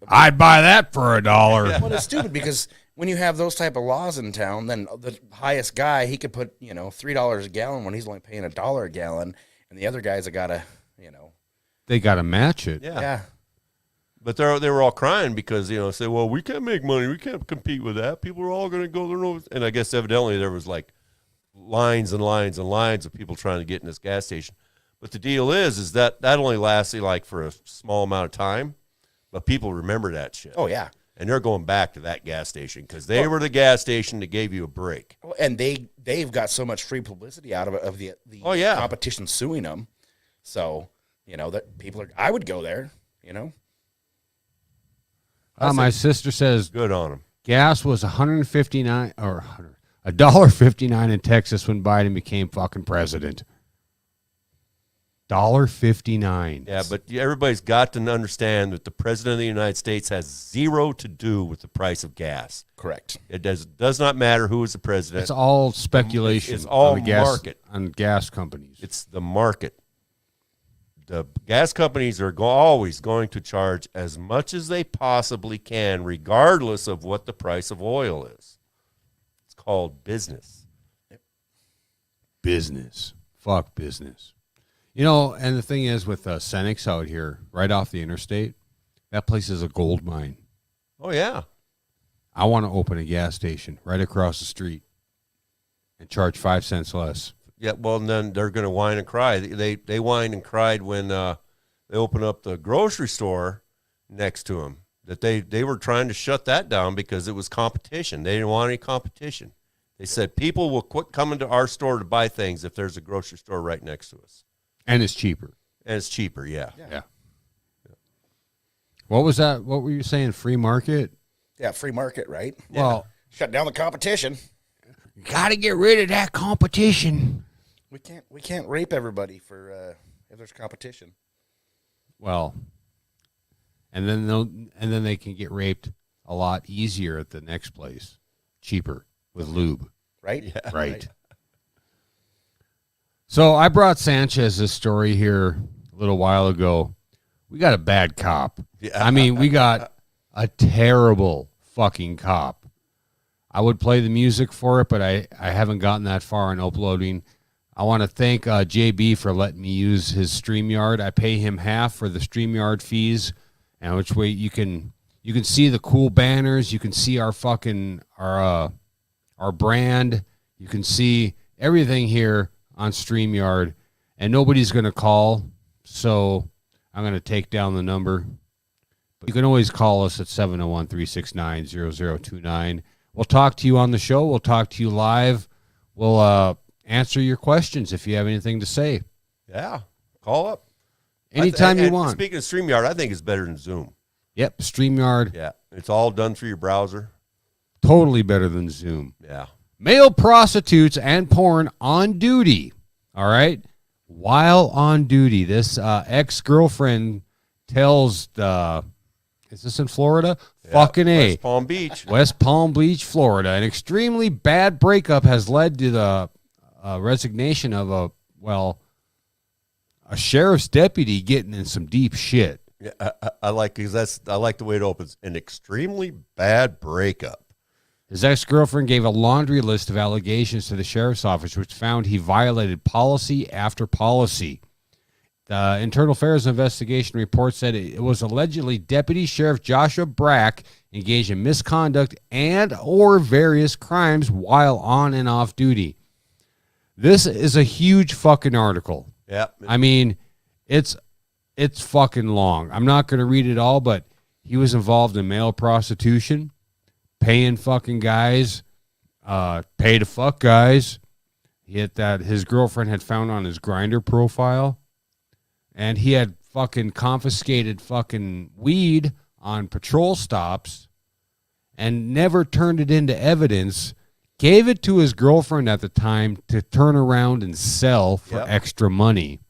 I'd buy that for $1. Well, it's stupid because when you have those type of laws in town, then the highest guy, he could put, $3 a gallon when he's only paying $1 a gallon. And the other guys have got to, They got to match it. Yeah. But they were all crying because, say, well, we can't make money. We can't compete with that. People are all going to go there. And I guess evidently there was like lines and lines and lines of people trying to get in this gas station. But the deal is that only lasted like for a small amount of time. But people remember that shit. Oh, yeah. And they're going back to that gas station because they were the gas station that gave you a break. And they've got so much free publicity out of the competition suing them. So, that people are, I would go there, My sister says good on them. Gas was $159 or $1.59 in Texas when Biden became fucking president. $1.59. Yeah, but everybody's got to understand that the president of the United States has zero to do with the price of gas. Correct. It does not matter who is the president. It's all speculation. It's all on the gas, market. on gas companies. It's the market. The gas companies are always going to charge as much as they possibly can, regardless of what the price of oil is. It's called business. Business. Fuck business. And the thing is with Cenex out here, right off the interstate, that place is a gold mine. Oh, yeah. I want to open a gas station right across the street and charge 5 cents less. Yeah, well, and then they're going to whine and cry. They whined and cried when they opened up the grocery store next to them, that they were trying to shut that down because it was competition. They didn't want any competition. They said people will quit coming to our store to buy things if there's a grocery store right next to us. And it's cheaper. And it's cheaper, yeah. What was that? What were you saying? Free market? Yeah, free market, right? Well, shut down the competition. Got to get rid of that competition. We can't rape everybody for if there's competition. Well, and then they can get raped a lot easier at the next place, cheaper with lube. Right? Yeah. Right. So I brought Sanchez this story here a little while ago. We got a bad cop. Yeah. I mean, we got a terrible fucking cop. I would play the music for it, but I haven't gotten that far in uploading. I want to thank JB for letting me use his StreamYard. I pay him half for the StreamYard fees, and which way you can see the cool banners, you can see our brand, you can see everything here on StreamYard, and nobody's going to call, so I'm going to take down the number. But you can always call us at 701-369-0029. We'll talk to you on the show. We'll talk to you live. We'll answer your questions if you have anything to say. Yeah, call up. Anytime you want. Speaking of StreamYard, I think it's better than Zoom. Yep, StreamYard. Yeah, it's all done through your browser. Totally better than Zoom. Yeah. Male prostitutes and porn on duty. All right? While on duty, this ex-girlfriend tells is this in Florida? Yeah, fucking A. West Palm Beach. West Palm Beach, Florida. An extremely bad breakup has led to the resignation of a sheriff's deputy getting in some deep shit. Yeah, I like the way it opens. An extremely bad breakup. His ex-girlfriend gave a laundry list of allegations to the sheriff's office, which found he violated policy after policy. The Internal Affairs investigation report said it was allegedly Deputy Sheriff Joshua Brack engaged in misconduct and or various crimes while on and off duty. This is a huge fucking article. Yeah. I mean, it's fucking long. I'm not going to read it all, but he was involved in male prostitution, paying fucking guys, pay to fuck guys. His girlfriend had found on his Grindr profile. And he had fucking confiscated fucking weed on patrol stops and never turned it into evidence. Gave it to his girlfriend at the time to turn around and sell for extra money.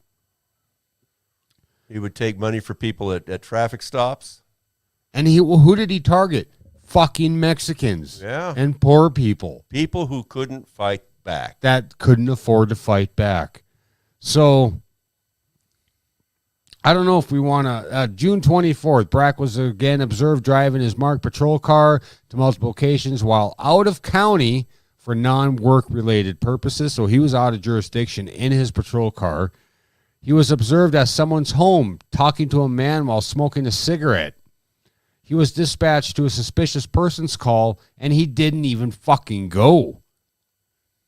He would take money for people at traffic stops. And who did he target? Fucking Mexicans. Yeah. And poor people. People who couldn't fight back. That couldn't afford to fight back. So I don't know if we want to. June 24th, Brack was again observed driving his marked patrol car to multiple locations while out of county for non-work related purposes. So he was out of jurisdiction in his patrol car. He was observed at someone's home talking to a man while smoking a cigarette. He was dispatched to a suspicious person's call, and he didn't even fucking go.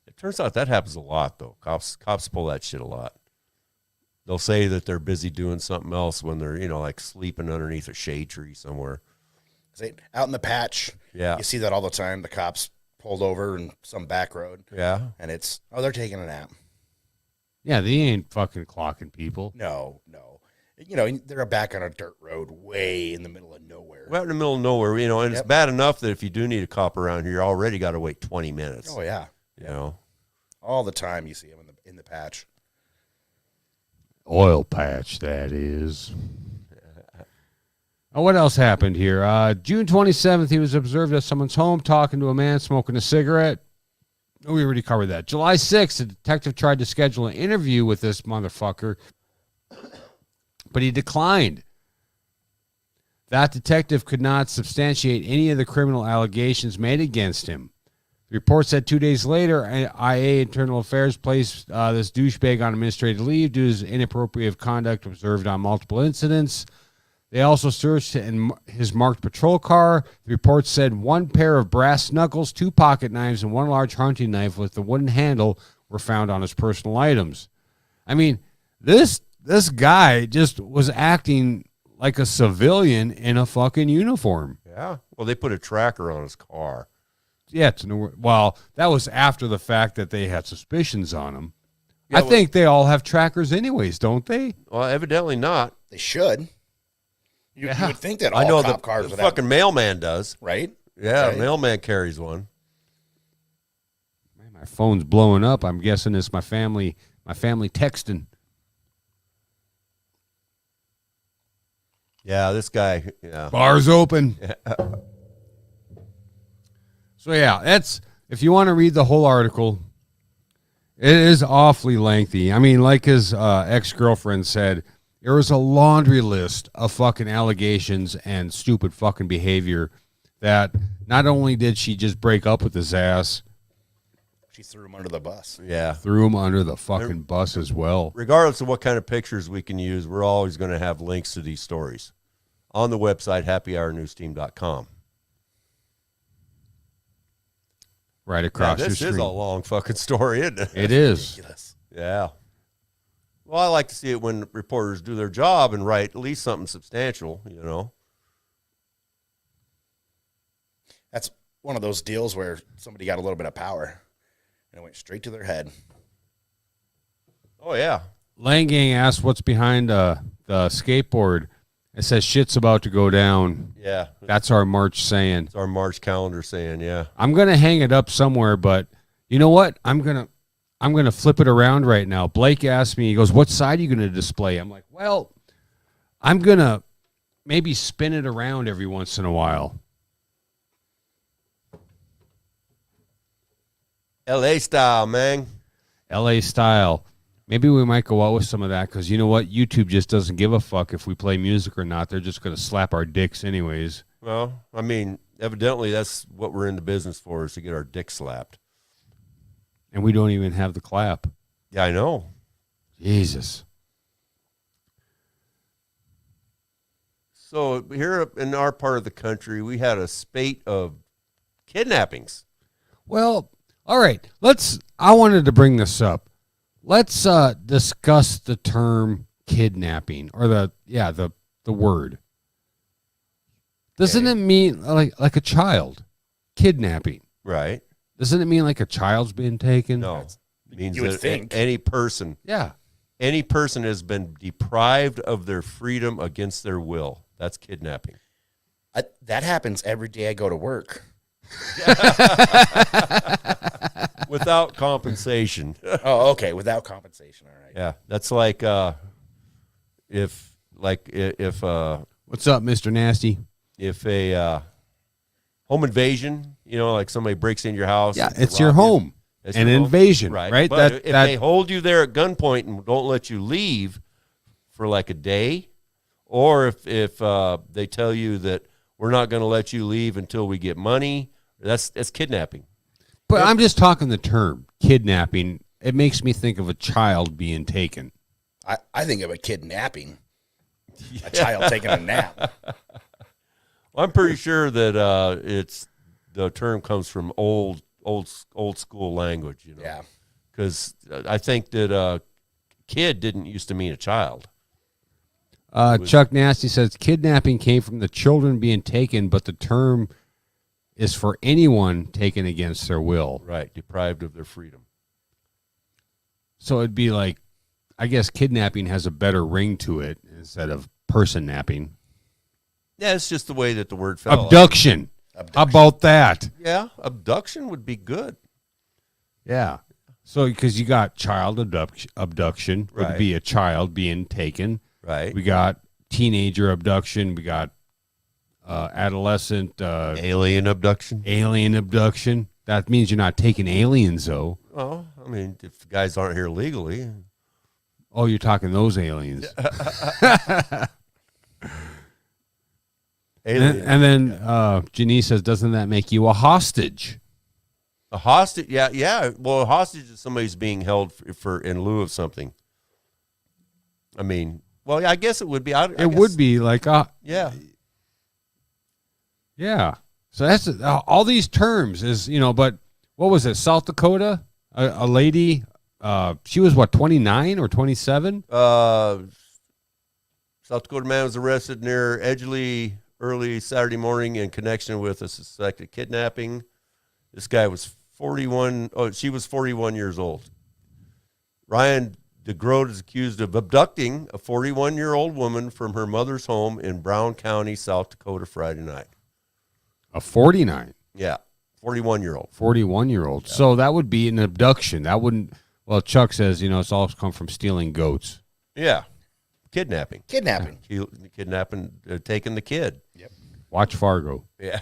It turns out that happens a lot, though. Cops pull that shit a lot. They'll say that they're busy doing something else when they're, like sleeping underneath a shade tree somewhere. Out in the patch. Yeah. You see that all the time. The cops pulled over in some back road. Yeah. And they're taking a nap. Yeah, they ain't fucking clocking people. No. They're back on a dirt road way in the middle of nowhere. Right in the middle of nowhere, and it's bad enough that if you do need a cop around here, you already got to wait 20 minutes. Oh, yeah. All the time you see them in the patch. Oil patch, that is. What else happened here? June 27th, he was observed at someone's home talking to a man smoking a cigarette. Oh, we already covered that. July 6th, a detective tried to schedule an interview with this motherfucker, but he declined. That detective could not substantiate any of the criminal allegations made against him. The report said 2 days later, IA Internal Affairs placed this douchebag on administrative leave due to his inappropriate conduct observed on multiple incidents. They also searched in his marked patrol car. The report said 1 pair of brass knuckles, 2 pocket knives, and 1 large hunting knife with a wooden handle were found on his personal items. I mean, this guy just was acting like a civilian in a fucking uniform. Yeah. Well, they put a tracker on his car. Yeah, that was after the fact that they had suspicions on him. Yeah, I think they all have trackers anyways, don't they? Well, evidently not. They should. You would think that all cop cars would have. The fucking mailman does. Right? Yeah, mailman carries one. Man, my phone's blowing up. I'm guessing it's my family texting. Yeah, this guy. Yeah. Bar's open. So yeah, that's if you want to read the whole article, it is awfully lengthy. I mean, like his ex-girlfriend said, there was a laundry list of fucking allegations and stupid fucking behavior that not only did she just break up with his ass, She threw him under the bus. Yeah. threw him under the fucking bus as well. Regardless of what kind of pictures we can use, we're always going to have links to these stories on the website, happyhournewsteam.com. Right across your This street. is a long fucking story, isn't it? It is. Yeah. Well, I like to see it when reporters do their job and write at least something substantial, you know. That's one of those deals where somebody got a little bit of power and it went straight to their head. Oh, yeah. Lang Gang asked what's behind the skateboard. It says shit's about to go down. Yeah. That's our March saying. It's our March calendar saying, yeah. I'm gonna hang it up somewhere, but you know what? I'm gonna flip it around right now. Blake asked me, he goes, "What side are you gonna display?" I'm like, "Well, I'm gonna maybe spin it around every once in a while." LA style, man. LA style. Maybe we might go out with some of that because you know what? YouTube just doesn't give a fuck if we play music or not. They're just gonna slap our dicks anyways. Well, I mean, evidently that's what we're in the business for, is to get our dick slapped. And we don't even have the clap. Yeah, I know. Jesus. So here in our part of the country, we had a spate of kidnappings. Well, all right. I wanted to bring this up. Let's discuss the term kidnapping or the word. Doesn't it mean like a child? Kidnapping. Right. Doesn't it mean like a child's being taken? No. It means You would that think. any person has been deprived of their freedom against their will. That's kidnapping. That happens every day I go to work. Without compensation. Oh, okay. Without compensation. All right. Yeah. That's like if What's up, Mr. Nasty? if a home invasion, you know, like somebody breaks into your house. Yeah, and it's rob your you. home. It's An your home. invasion, right? But That- if that- they hold you there at gunpoint and don't let you leave for like a day, or if they tell you that we're not going to let you leave until we get money, that's kidnapping. But I'm just talking the term kidnapping. It makes me think of a child being taken. I think of a kidnapping. A child taking a nap. Well, I'm pretty sure that the term comes from old school language, you know. Yeah. Because I think that kid didn't used to mean a child. Chuck Nasty says kidnapping came from the children being taken, but the term is for anyone taken against their will. Right, deprived of their freedom. So it'd be like, I guess kidnapping has a better ring to it instead of person napping. Yeah, it's just the way that the word fell. Abduction. How about that? Yeah, abduction would be good. Yeah. So because you got child abduction would Right. be a child being taken. Right. We got teenager abduction. We got adolescent Alien abduction. alien abduction. That means you're not taking aliens, though. Well, I mean, if the guys aren't here legally. Oh, you're talking those aliens. Alien. And then Janice says, doesn't that make you a hostage? A hostage, yeah. Well, a hostage is somebody's being held for in lieu of something. I mean, well, I guess it would be. I It guess, would be like, yeah. yeah. So that's all these terms is, but what was it? South Dakota, a lady, she was what, 29 or 27? South Dakota man was arrested near Edgeley early Saturday morning in connection with a suspected kidnapping. This guy was 41. Oh, she was 41 years old. Ryan DeGroat is accused of abducting a 41-year-old woman from her mother's home in Brown County, South Dakota, Friday night. A 49. Yeah, 41-year-old. 41-year-old. Yeah. So that would be an abduction. That wouldn't, well, Chuck says, it's all come from stealing goats. Yeah. Kidnapping. Kidnapping. Kidnapping, taking the kid. Yep. Watch Fargo. Yeah.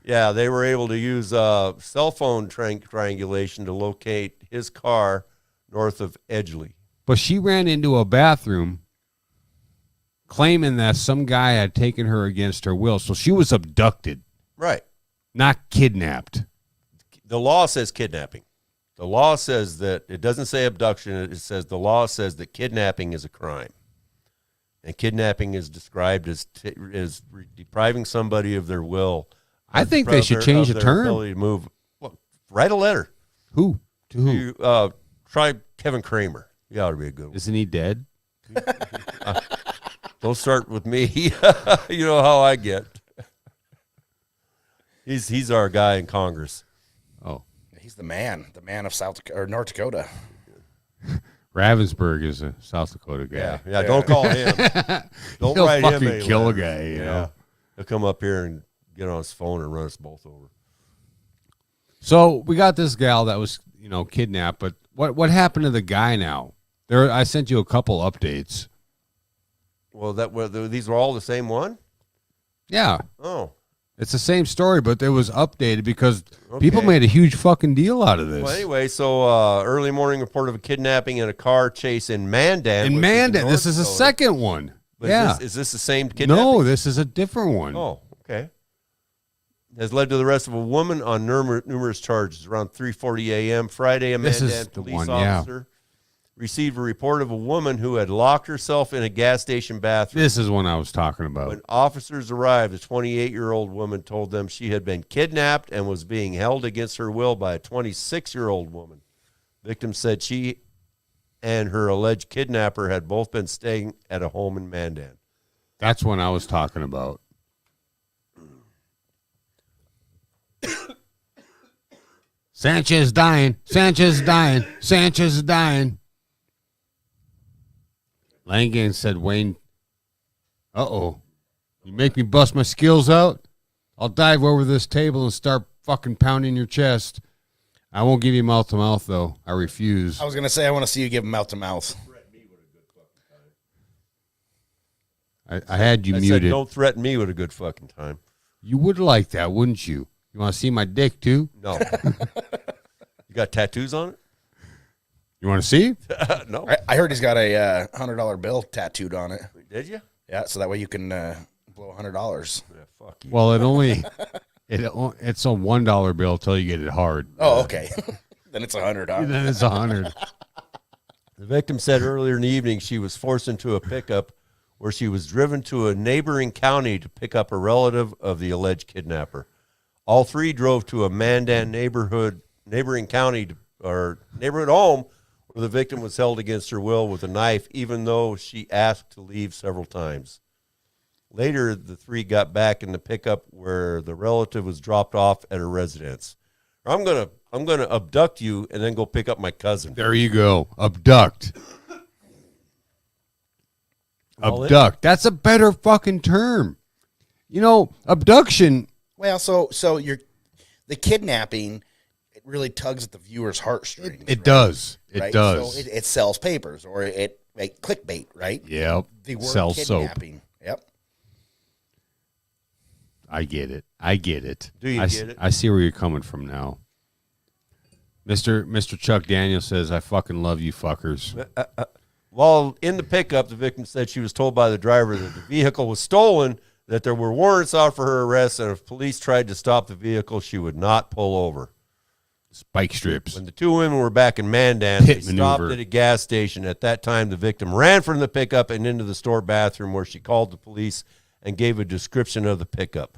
Yeah, they were able to use cell phone triangulation to locate his car north of Edgeley. But she ran into a bathroom claiming that some guy had taken her against her will. So she was abducted, Right. not kidnapped. The law says kidnapping. The law says that it doesn't say abduction. It says the law says that kidnapping is a crime. And kidnapping is described as depriving somebody of their will. I think they should change the term. Ability to move. Well, write a letter. Who? To who? Try Kevin Kramer. He ought to be a good one. Isn't he dead? Don't start with me. You know how I get. He's our guy in Congress. Oh, he's the man of North Dakota. Ravensburg is a South Dakota guy. Yeah. Don't call him. Don't He'll write him fucking any kill a letters. guy. You know? He'll come up here and get on his phone and run us both over. So we got this gal that was, kidnapped. But what happened to the guy now? I sent you a couple updates. Well, these were all the same one? Yeah. Oh. It's the same story, but it was updated because people made a huge fucking deal out of this. Well, anyway, so early morning report of a kidnapping and a car chase in Mandan. In Mandan. This is the second one. But is this the same kidnapping? No, this is a different one. Oh, okay. Has led to the arrest of a woman on numerous charges. Around 3:40 a.m. Friday, a Mandan police officer received a report of a woman who had locked herself in a gas station bathroom. This is one I was talking about. When officers arrived, a 28-year-old woman told them she had been kidnapped and was being held against her will by a 26-year-old woman. Victim said she and her alleged kidnapper had both been staying at a home in Mandan. That's one I was talking about. Sanchez dying. Sanchez dying. Sanchez dying. Langan said, Wayne, you make me bust my skills out? I'll dive over this table and start fucking pounding your chest. I won't give you mouth to mouth, though. I refuse. I was going to say, I want to see you give him mouth to mouth. I had you I muted. said, don't threaten me with a good fucking time. You would like that, wouldn't you? You want to see my dick, too? No. You got tattoos on it? You want to see? No. I heard he's got a $100 bill tattooed on it. Did you? Yeah, so that way you can blow $100. Yeah, fuck you. Well, it's a $1 bill till you get it hard. Oh, okay. Then it's $100. Then it's 100. The victim said earlier in the evening she was forced into a pickup where she was driven to a neighboring county to pick up a relative of the alleged kidnapper. All three drove to a Mandan neighboring county or neighborhood home where the victim was held against her will with a knife, even though she asked to leave several times. Later, the three got back in the pickup where the relative was dropped off at her residence. I'm gonna abduct you and then go pick up my cousin. There you go. Abduct. Abduct. That's a better fucking term. Abduction. Well, so the kidnapping, it really tugs at the viewer's heartstrings. It does. It right? does. So it sells papers or it clickbait, right? Yep. The word sells kidnapping. Soap. Yep. I get it. Do you get it? I see where you're coming from now. Mr. Chuck Daniels says, I fucking love you fuckers. While in the pickup, the victim said she was told by the driver that the vehicle was stolen, that there were warrants out for her arrest, and if police tried to stop the vehicle, she would not pull over. Spike strips. When the two women were back in Mandan, Pit they stopped maneuver. at a gas station. At that time, the victim ran from the pickup and into the store bathroom where she called the police and gave a description of the pickup.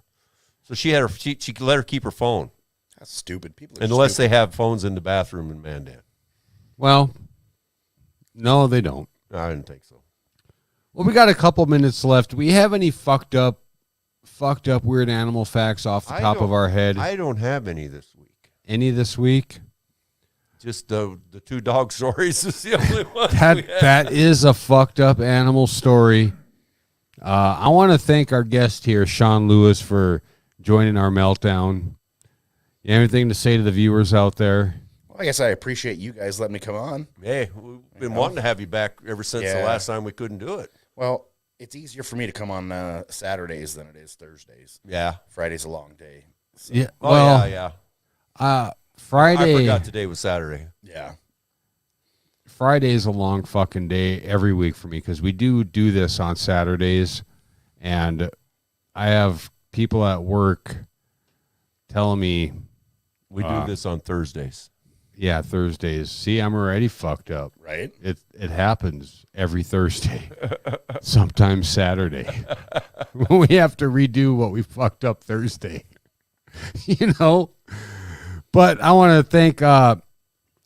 So she could let her keep her phone. That's stupid. People are Unless stupid. they have phones in the bathroom in Mandan. Well, no, they don't. No, I didn't think so. Well, we got a couple minutes left. We have any fucked up weird animal facts off the top of our head? I don't have any this week. Any this week? Just the two dog stories is the only one. That is a fucked up animal story. I want to thank our guest here, Sean Lewis, for joining our meltdown. You have anything to say to the viewers out there? Well, I guess I appreciate you guys letting me come on. Hey, we've been wanting to have you back ever since the last time we couldn't do it. Well, it's easier for me to come on Saturdays than it is Thursdays. Yeah. Friday's a long day. So. Yeah. Oh, well, yeah. Friday. I forgot today was Saturday. Yeah. Friday is a long fucking day every week for me because we do this on Saturdays, and I have people at work telling me We do this on Thursdays. Yeah, Thursdays. See, I'm already fucked up. Right? It happens every Thursday, sometimes Saturday. We have to redo what we fucked up Thursday, But I want to thank. I'm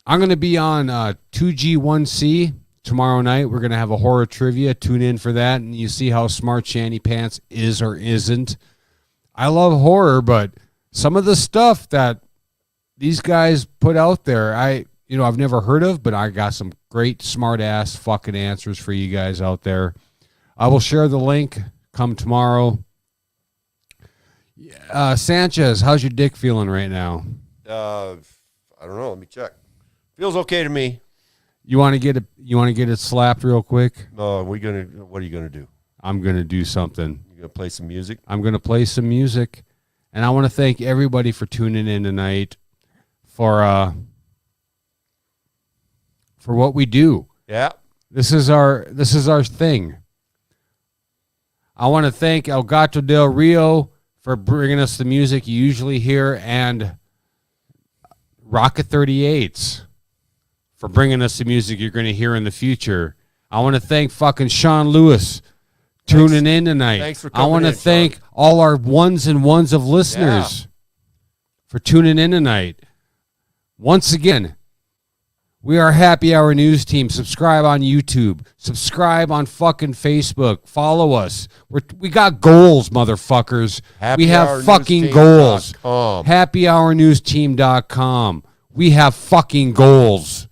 going to be on 2G1C tomorrow night. We're going to have a horror trivia. Tune in for that, and you see how smart Shanty Pants is or isn't. I love horror, but some of the stuff that these guys put out there, I've never heard of, but I got some great smart ass fucking answers for you guys out there. I will share the link come tomorrow. Sanchez, how's your dick feeling right now? I don't know. Let me check. Feels okay to me. You want to get it slapped real quick? No, what are you gonna do? I'm gonna do something. You gonna play some music? I'm gonna play some music, and I want to thank everybody for tuning in tonight. For what we do. Yeah. This is our thing. I want to thank El Gato del Rio for bringing us the music you usually hear, and Rocket 38s for bringing us the music you're going to hear in the future. I want to thank fucking Sean Lewis tuning in tonight. Thanks for coming I want to in, thank Sean. all our ones and ones of listeners for tuning in tonight. Once again, we are Happy Hour News Team. Subscribe on YouTube. Subscribe on fucking Facebook. Follow us. We got goals, motherfuckers. We have fucking goals. HappyHourNewsTeam.com. We have fucking goals.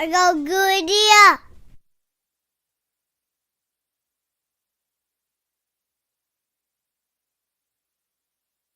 I got good idea.